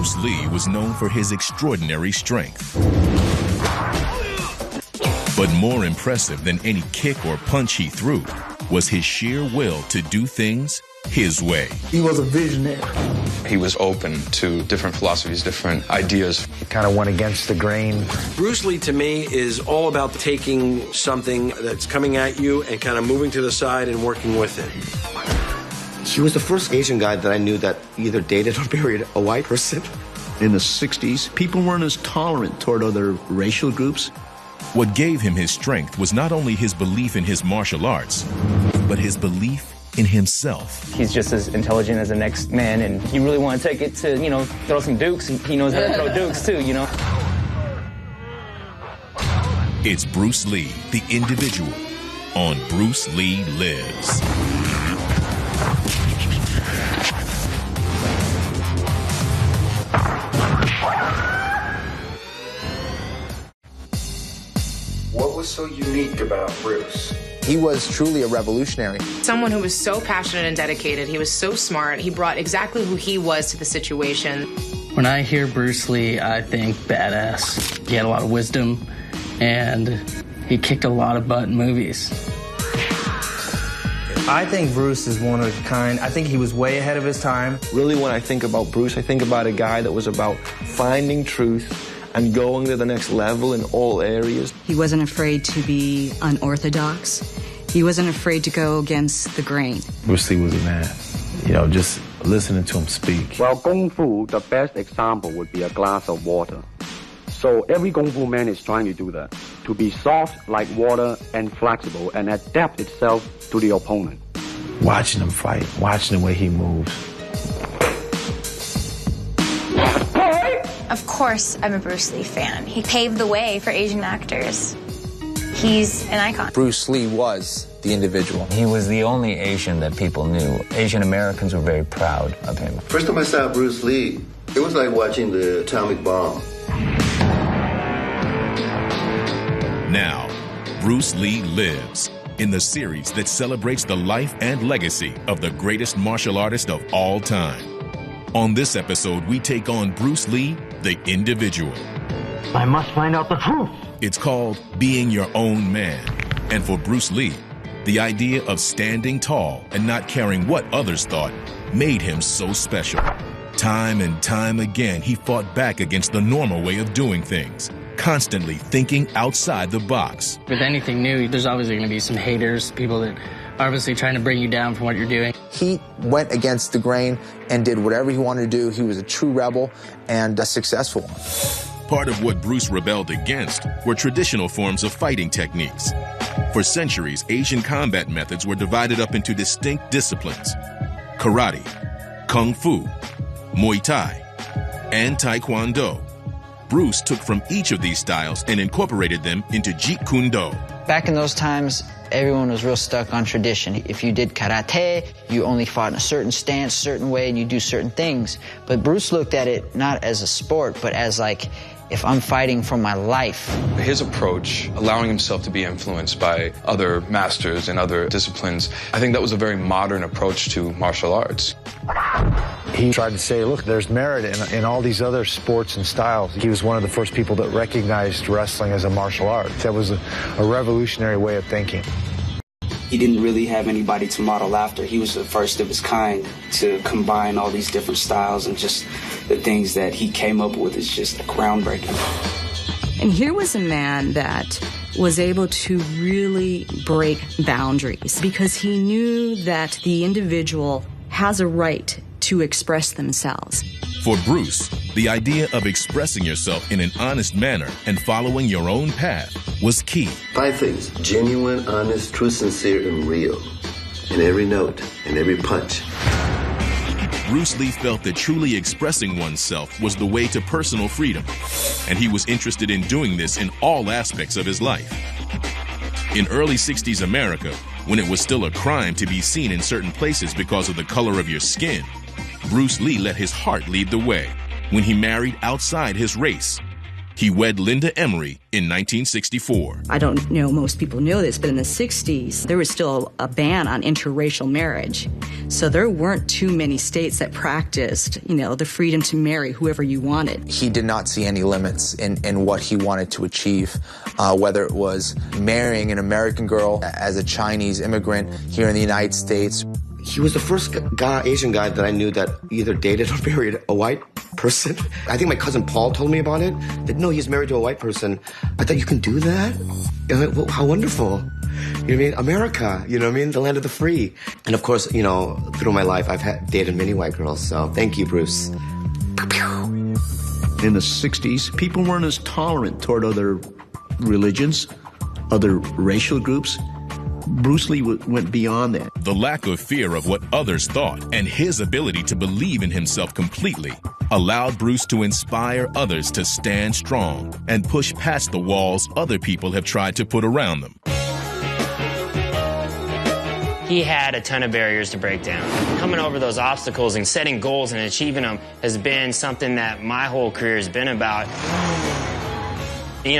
Bruce Lee was known for his extraordinary strength. But more impressive than any kick or punch he threw was his sheer will to do things his way. He was a visionary. He was open to different philosophies, different ideas. He kind of went against the grain. Bruce Lee, to me, is all about taking something that's coming at you and kind of moving to the side and working with it. He was the first Asian guy that I knew that either dated or married a white person. In the 60s, people weren't as tolerant toward other racial groups. What gave him his strength was not only his belief in his martial arts, but his belief in himself. He's just as intelligent as the next man, and you really want to take it to, throw some dukes. He knows how to throw dukes, too, It's Bruce Lee, the individual, on Bruce Lee Lives. What was so unique about Bruce? He was truly a revolutionary. Someone who was so passionate and dedicated. He was so smart. He brought exactly who he was to the situation. When I hear Bruce Lee, I think badass. He had a lot of wisdom, and he kicked a lot of butt in movies. I think Bruce is one of a kind. I think he was way ahead of his time. Really, when I think about Bruce, I think about a guy that was about finding truth and going to the next level in all areas. He wasn't afraid to be unorthodox. He wasn't afraid to go against the grain. Bruce Lee was a man. Just listening to him speak. Well, Kung Fu, the best example would be a glass of water. So every Kung Fu man is trying to do that, to be soft like water and flexible and adapt itself to the opponent. Watching him fight, watching the way he moves. Of course, I'm a Bruce Lee fan. He paved the way for Asian actors. He's an icon. Bruce Lee was the individual. He was the only Asian that people knew. Asian Americans were very proud of him. First time I saw Bruce Lee, it was like watching the atomic bomb. Now, Bruce Lee Lives, in the series that celebrates the life and legacy of the greatest martial artist of all time. On this episode, we take on Bruce Lee, the individual. I must find out the truth. It's called Being Your Own Man. And for Bruce Lee, the idea of standing tall and not caring what others thought made him so special. Time and time again, he fought back against the normal way of doing things, constantly thinking outside the box. With anything new, there's obviously going to be some haters, people that are obviously trying to bring you down from what you're doing. He went against the grain and did whatever he wanted to do. He was a true rebel and a successful one. Part of what Bruce rebelled against were traditional forms of fighting techniques. For centuries, Asian combat methods were divided up into distinct disciplines: karate, kung fu, Muay Thai, and Taekwondo. Bruce took from each of these styles and incorporated them into Jeet Kune Do. Back in those times, everyone was real stuck on tradition. If you did karate, you only fought in a certain stance, certain way, and you do certain things. But Bruce looked at it not as a sport, but as like, if I'm fighting for my life. His approach, allowing himself to be influenced by other masters and other disciplines, I think that was a very modern approach to martial arts. He tried to say, look, there's merit in all these other sports and styles. He was one of the first people that recognized wrestling as a martial art. That was a revolutionary way of thinking. He didn't really have anybody to model after. He was the first of his kind to combine all these different styles, and just the things that he came up with is just groundbreaking. And here was a man that was able to really break boundaries because he knew that the individual has a right to express themselves. For Bruce, the idea of expressing yourself in an honest manner and following your own path was key. 5 things: genuine, honest, true, sincere, and real. In every note, in every punch. Bruce Lee felt that truly expressing oneself was the way to personal freedom, and he was interested in doing this in all aspects of his life. In early 60s America, when it was still a crime to be seen in certain places because of the color of your skin, Bruce Lee let his heart lead the way when he married outside his race. He wed Linda Emery in 1964. I don't know most people know this, but in the 60s, there was still a ban on interracial marriage. So there weren't too many states that practiced, the freedom to marry whoever you wanted. He did not see any limits in what he wanted to achieve, whether it was marrying an American girl as a Chinese immigrant here in the United States. He was the first Asian guy that I knew that either dated or married a white person. I think my cousin Paul told me about it. That no, he's married to a white person. I thought, you can do that? Well, how wonderful. You know what I mean? America, the land of the free. And of course, through my life, I've dated many white girls. So thank you, Bruce. In the 60s, people weren't as tolerant toward other religions, other racial groups. Bruce Lee went beyond that. The lack of fear of what others thought and his ability to believe in himself completely allowed Bruce to inspire others to stand strong and push past the walls other people have tried to put around them. He had a ton of barriers to break down. Coming over those obstacles and setting goals and achieving them has been something that my whole career has been about.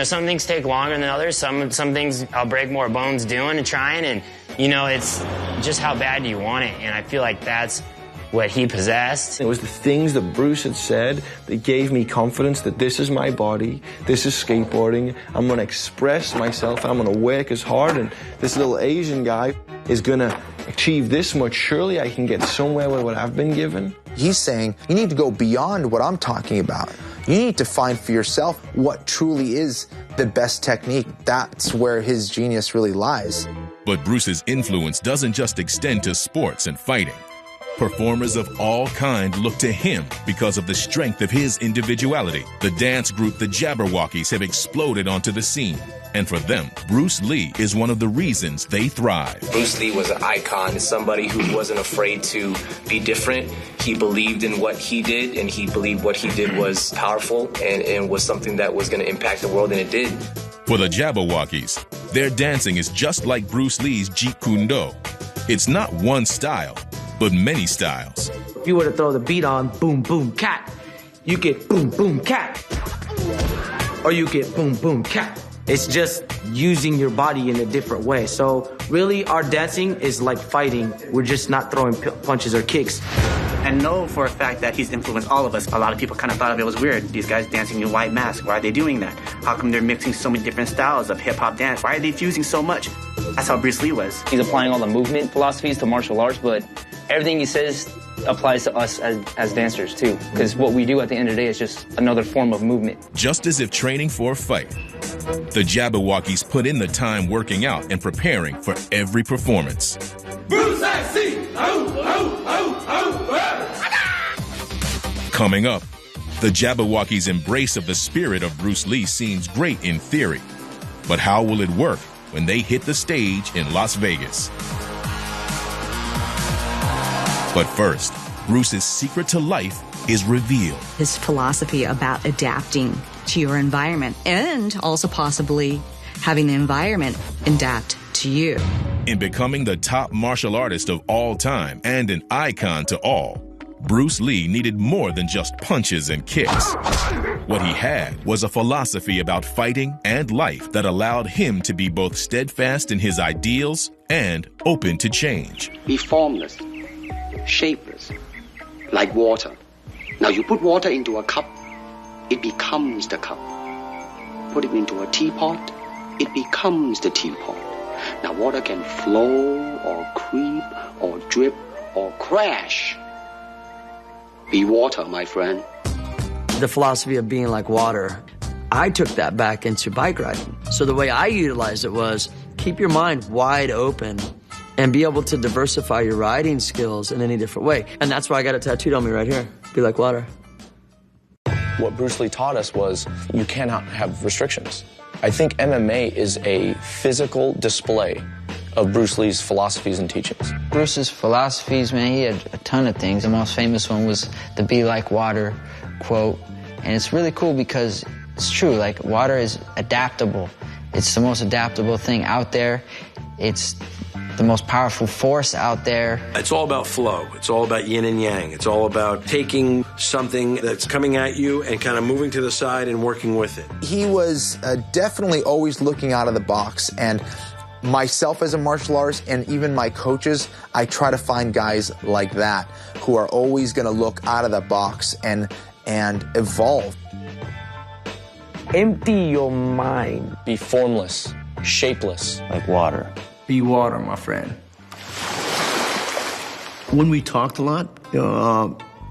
Some things take longer than others. Some things I'll break more bones doing and trying, and it's just how bad do you want it? And I feel like that's what he possessed. It was the things that Bruce had said that gave me confidence that this is my body, this is skateboarding, I'm going to express myself, I'm going to work as hard, and this little Asian guy is going to achieve this much. Surely I can get somewhere with what I've been given. He's saying, you need to go beyond what I'm talking about. You need to find for yourself what truly is the best technique. That's where his genius really lies. But Bruce's influence doesn't just extend to sports and fighting. Performers of all kinds look to him because of the strength of his individuality. The dance group the Jabberwockies have exploded onto the scene. And for them, Bruce Lee is one of the reasons they thrive. Bruce Lee was an icon, somebody who wasn't afraid to be different. He believed in what he did, and he believed what he did was powerful and was something that was going to impact the world, and it did. For the Jabberwockies, their dancing is just like Bruce Lee's Jeet Kune Do. It's not one style, but many styles. If you were to throw the beat on boom, boom, cat, you get boom, boom, cat. Or you get boom, boom, cat. It's just using your body in a different way. So really, our dancing is like fighting. We're just not throwing punches or kicks. And know for a fact that he's influenced all of us. A lot of people kind of thought of it was weird. These guys dancing in white masks. Why are they doing that? How come they're mixing so many different styles of hip-hop dance? Why are they fusing so much? That's how Bruce Lee was. He's applying all the movement philosophies to martial arts, but everything he says applies to us as dancers too. Because what we do at the end of the day is just another form of movement. Just as if training for a fight, the Jabberwockies put in the time working out and preparing for every performance. Bruce Lee! Coming up, the Jabberwockies' embrace of the spirit of Bruce Lee seems great in theory. But how will it work when they hit the stage in Las Vegas? But first, Bruce's secret to life is revealed. His philosophy about adapting to your environment and also possibly having the environment adapt to you. In becoming the top martial artist of all time and an icon to all, Bruce Lee needed more than just punches and kicks. What he had was a philosophy about fighting and life that allowed him to be both steadfast in his ideals and open to change. Be formless, shapeless, like water. Now you put water into a cup, it becomes the cup. Put it into a teapot, it becomes the teapot. Now water can flow or creep or drip or crash. Be water, my friend. The philosophy of being like water, I took that back into bike riding. So the way I utilized it was keep your mind wide open and be able to diversify your riding skills in any different way. And that's why I got it tattooed on me right here. Be like water. What Bruce Lee taught us was you cannot have restrictions. I think MMA is a physical display of Bruce Lee's philosophies and teachings. Bruce's philosophies, man, he had a ton of things. The most famous one was the "be like water" quote. And it's really cool because it's true, like water is adaptable. It's the most adaptable thing out there. It's the most powerful force out there. It's all about flow. It's all about yin and yang. It's all about taking something that's coming at you and kind of moving to the side and working with it. He was definitely always looking out of the box, and myself as a martial artist and even my coaches, I try to find guys like that who are always going to look out of the box and evolve. Empty your mind. Be formless, shapeless. Like water. Be water, my friend. When we talked a lot,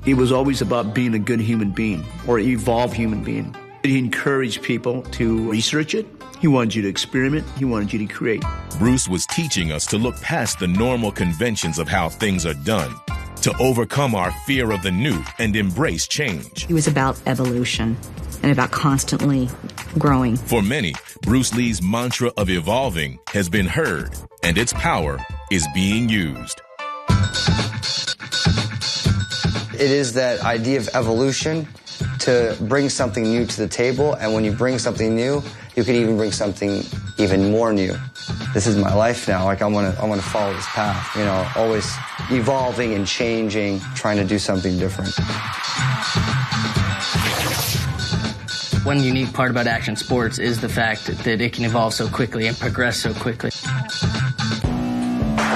it was always about being a good human being or evolved human being. He encouraged people to research it. He wanted you to experiment. He wanted you to create. Bruce was teaching us to look past the normal conventions of how things are done, to overcome our fear of the new and embrace change. He was about evolution and about constantly growing. For many, Bruce Lee's mantra of evolving has been heard, and its power is being used. It is that idea of evolution, to bring something new to the table, and when you bring something new, you can even bring something even more new. This is my life now. Like I want to follow this path. You know, always evolving and changing, trying to do something different. One unique part about action sports is the fact that it can evolve so quickly and progress so quickly.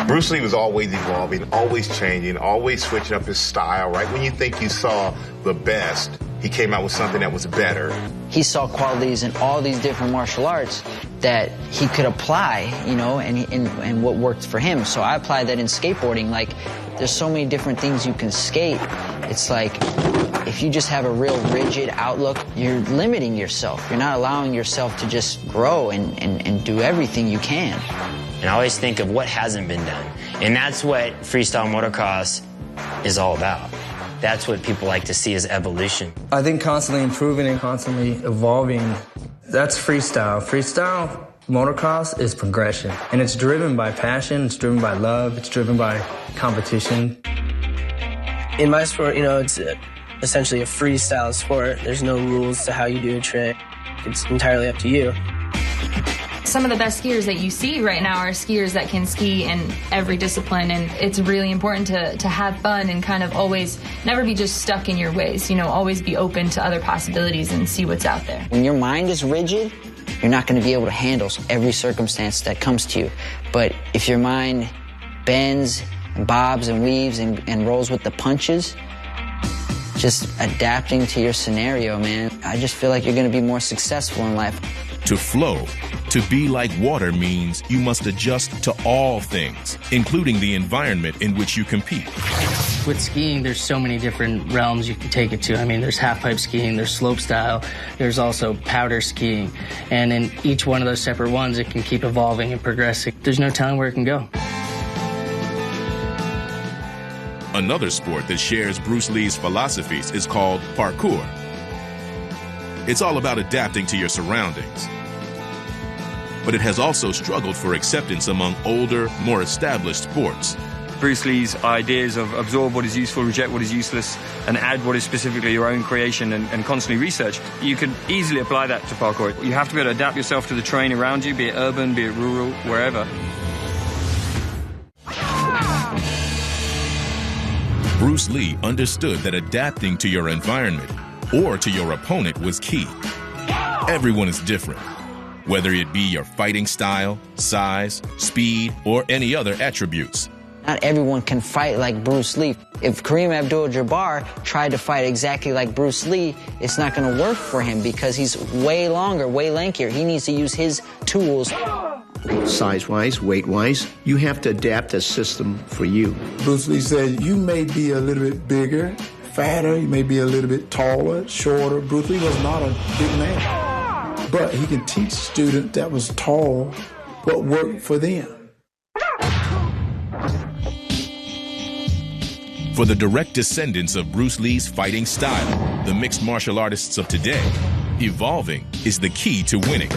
Bruce Lee was always evolving, always changing, always switching up his style, right? When you think you saw the best, he came out with something that was better. He saw qualities in all these different martial arts that he could apply, you know, and what worked for him. So I applied that in skateboarding. Like, there's so many different things you can skate. It's like, if you just have a real rigid outlook, you're limiting yourself. You're not allowing yourself to just grow and do everything you can. And I always think of what hasn't been done. And that's what freestyle motocross is all about. That's what people like to see as evolution. I think constantly improving and constantly evolving, that's freestyle. Freestyle motocross is progression. And it's driven by passion, it's driven by love, it's driven by competition. In my sport, you know, it's essentially a freestyle sport. There's no rules to how you do a trick. It's entirely up to you. Some of the best skiers that you see right now are skiers that can ski in every discipline, and it's really important to have fun and kind of always never be just stuck in your ways, you know, always be open to other possibilities and see what's out there. When your mind is rigid, you're not going to be able to handle every circumstance that comes to you. But if your mind bends and bobs and weaves and rolls with the punches, just adapting to your scenario, man, I just feel like you're going to be more successful in life. To flow, to be like water means you must adjust to all things, including the environment in which you compete. With skiing, there's so many different realms you can take it to. I mean, there's half-pipe skiing, there's slope style, there's also powder skiing. And in each one of those separate ones, it can keep evolving and progressing. There's no telling where it can go. Another sport that shares Bruce Lee's philosophies is called parkour. It's all about adapting to your surroundings. But it has also struggled for acceptance among older, more established sports. Bruce Lee's ideas of absorb what is useful, reject what is useless, and add what is specifically your own creation and constantly research. You could easily apply that to parkour. You have to be able to adapt yourself to the terrain around you, be it urban, be it rural, wherever. Bruce Lee understood that adapting to your environment or to your opponent was key. Everyone is different, whether it be your fighting style, size, speed, or any other attributes. Not everyone can fight like Bruce Lee. If Kareem Abdul-Jabbar tried to fight exactly like Bruce Lee, it's not going to work for him because he's way longer, way lankier. He needs to use his tools. Size-wise, weight-wise, you have to adapt a system for you. Bruce Lee said, you may be a little bit bigger, fatter, you may be a little bit taller, shorter. Bruce Lee was not a big man, but he can teach students that was tall what worked for them. For the direct descendants of Bruce Lee's fighting style, the mixed martial artists of today, evolving is the key to winning.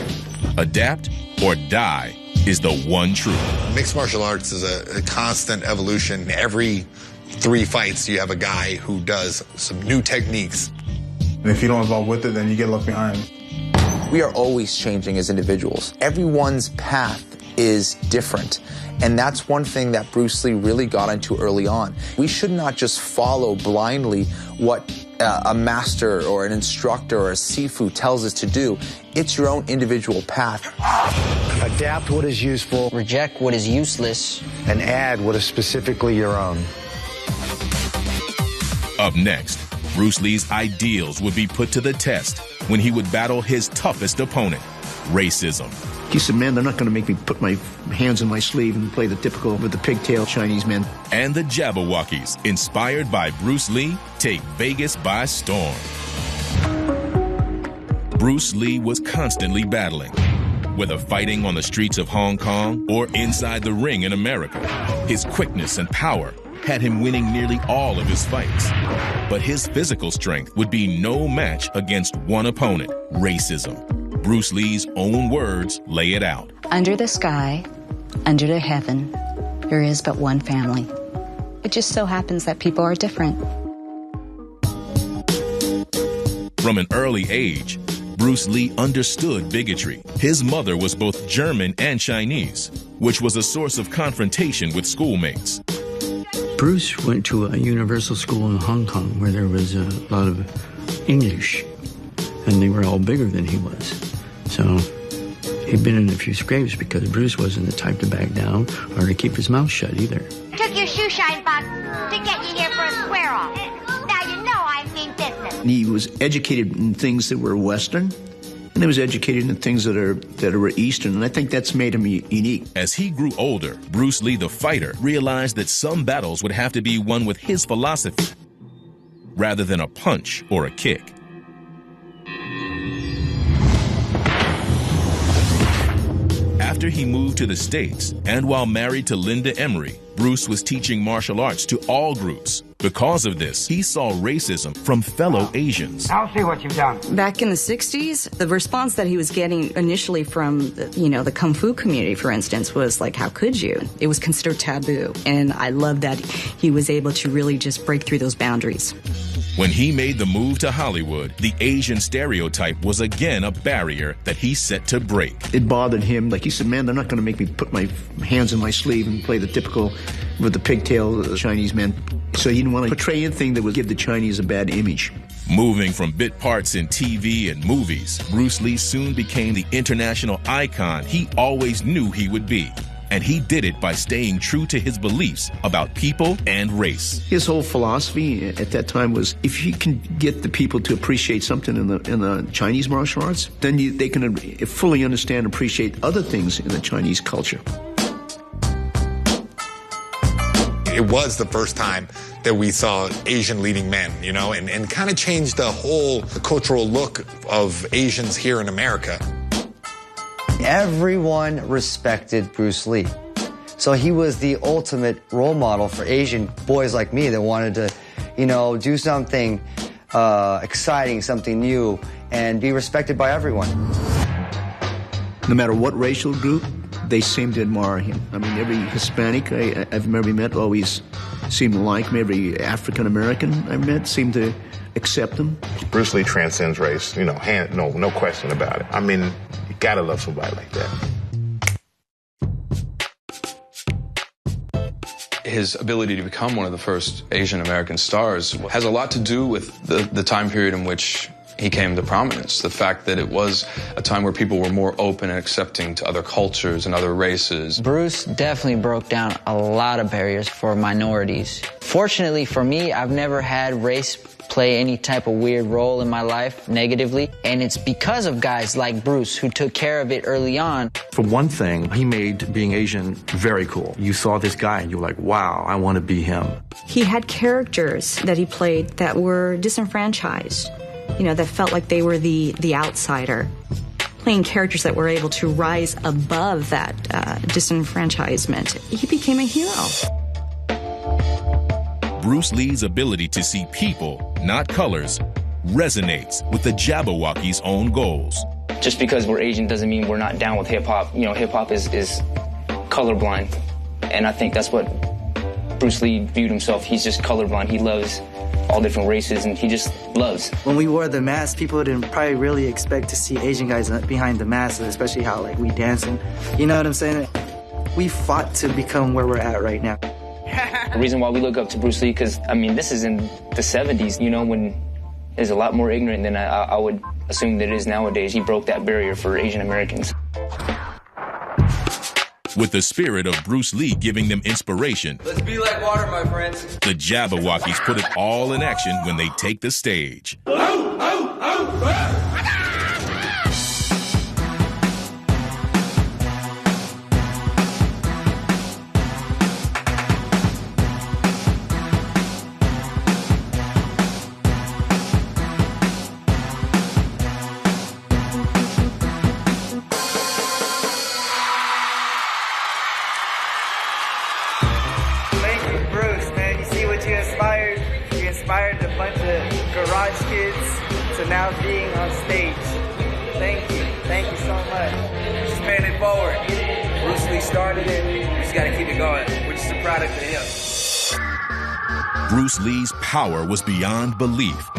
Adapt or die is the one truth. Mixed martial arts is a constant evolution. Every 3 fights, you have a guy who does some new techniques. And if you don't evolve with it, then you get left behind. We are always changing as individuals. Everyone's path is different. And that's one thing that Bruce Lee really got into early on. We should not just follow blindly what a master or an instructor or a Sifu tells us to do. It's your own individual path. Adapt what is useful. Reject what is useless. And add what is specifically your own. Up next, Bruce Lee's ideals would be put to the test when he would battle his toughest opponent, racism. He said, man, they're not going to make me put my hands in my sleeve and play the typical with the pigtail Chinese men. And the Jabberwockies, inspired by Bruce Lee, take Vegas by storm. Bruce Lee was constantly battling, whether fighting on the streets of Hong Kong or inside the ring in America. His quickness and power had him winning nearly all of his fights. But his physical strength would be no match against one opponent, racism. Bruce Lee's own words lay it out. Under the sky, under the heaven, there is but one family. It just so happens that people are different. From an early age, Bruce Lee understood bigotry. His mother was both German and Chinese, which was a source of confrontation with schoolmates. Bruce went to a universal school in Hong Kong where there was a lot of English, and they were all bigger than he was. So he'd been in a few scrapes because Bruce wasn't the type to back down or to keep his mouth shut either. Took your shoe shine box to get you here for a square off. Now you know I mean business. He was educated in things that were Western, and he was educated in things that were Eastern, and I think that's made him unique. As he grew older, Bruce Lee the fighter realized that some battles would have to be won with his philosophy rather than a punch or a kick. After he moved to the States, and while married to Linda Emery, Bruce was teaching martial arts to all groups. Because of this, he saw racism from fellow Asians. I'll see what you've done. Back in the 60s, the response that he was getting initially from, the Kung Fu community, for instance, was like, how could you? It was considered taboo. And I love that he was able to really just break through those boundaries. When he made the move to Hollywood, the Asian stereotype was again a barrier that he set to break. It bothered him. Like he said, man, they're not going to make me put my hands in my sleeve and play the typical with the pigtail Chinese men. So he didn't want to portray anything that would give the Chinese a bad image. Moving from bit parts in TV and movies, Bruce Lee soon became the international icon he always knew he would be. And he did it by staying true to his beliefs about people and race. His whole philosophy at that time was, if he can get the people to appreciate something in the Chinese martial arts, then they can fully understand and appreciate other things in the Chinese culture. It was the first time that we saw Asian leading men, and kind of changed the whole cultural look of Asians here in America. Everyone respected Bruce Lee. So he was the ultimate role model for Asian boys like me that wanted to, do something exciting, something new, and be respected by everyone. No matter what racial group, they seemed to admire him. I mean, every Hispanic I've ever met always seemed to like him. Every African-American I met seemed to accept him. Bruce Lee transcends race, no question about it. I mean, you gotta love somebody like that. His ability to become one of the first Asian American stars has a lot to do with the time period in which he came to prominence. The fact that it was a time where people were more open and accepting to other cultures and other races. Bruce definitely broke down a lot of barriers for minorities. Fortunately for me, I've never had race play any type of weird role in my life negatively, and it's because of guys like Bruce who took care of it early on. For one thing, he made being Asian very cool. You saw this guy and you were like, wow, I want to be him. He had characters that he played that were disenfranchised, that felt like they were the outsider. Playing characters that were able to rise above that disenfranchisement, he became a hero. Bruce Lee's ability to see people, not colors, resonates with the Jabberwockies' own goals. Just because we're Asian doesn't mean we're not down with hip-hop. Hip-hop is colorblind, and I think that's what Bruce Lee viewed himself. He's just colorblind. He loves all different races, and he just loves. When we wore the mask, people didn't probably really expect to see Asian guys behind the mask, especially how we dancing. You know what I'm saying? We fought to become where we're at right now. The reason why we look up to Bruce Lee, because, I mean, this is in the 70s, you know, when it's a lot more ignorant than I would assume that it is nowadays. He broke that barrier for Asian Americans. With the spirit of Bruce Lee giving them inspiration, let's be like water, my friends. The Jabberwockies put it all in action when they take the stage. Inspired a bunch of garage kids to now being on stage. Thank you so much. Just paying it forward. Bruce Lee started it, we just gotta keep it going. We're just a product of him. Bruce Lee's power was beyond belief,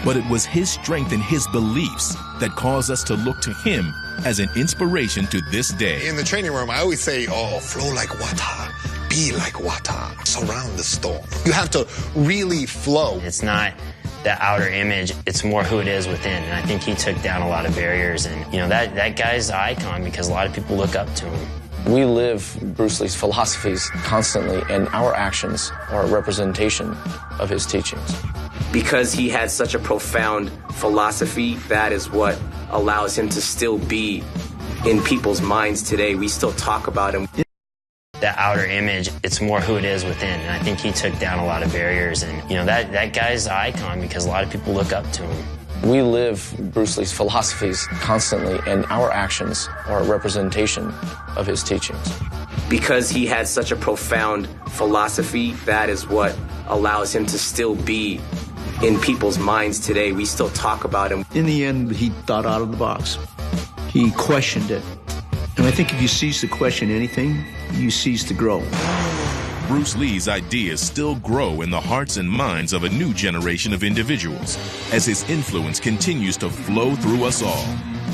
but it was his strength and his beliefs that caused us to look to him as an inspiration to this day. In the training room, I always say, oh, flow like water. Be like water, surround the storm. You have to really flow. It's not the outer image, it's more who it is within. And I think he took down a lot of barriers. And, you know, that guy's an icon because a lot of people look up to him. We live Bruce Lee's philosophies constantly, and our actions are a representation of his teachings. Because he had such a profound philosophy, that is what allows him to still be in people's minds today. We still talk about him. The outer image, it's more who it is within. And I think he took down a lot of barriers. And, you know, that guy's an icon because a lot of people look up to him. We live Bruce Lee's philosophies constantly, and our actions are a representation of his teachings. Because he had such a profound philosophy, that is what allows him to still be in people's minds today. We still talk about him. In the end, he thought out of the box. He questioned it. And I think if you cease to question anything, you cease to grow. Bruce Lee's ideas still grow in the hearts and minds of a new generation of individuals as his influence continues to flow through us all.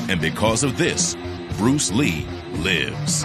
And because of this, Bruce Lee lives.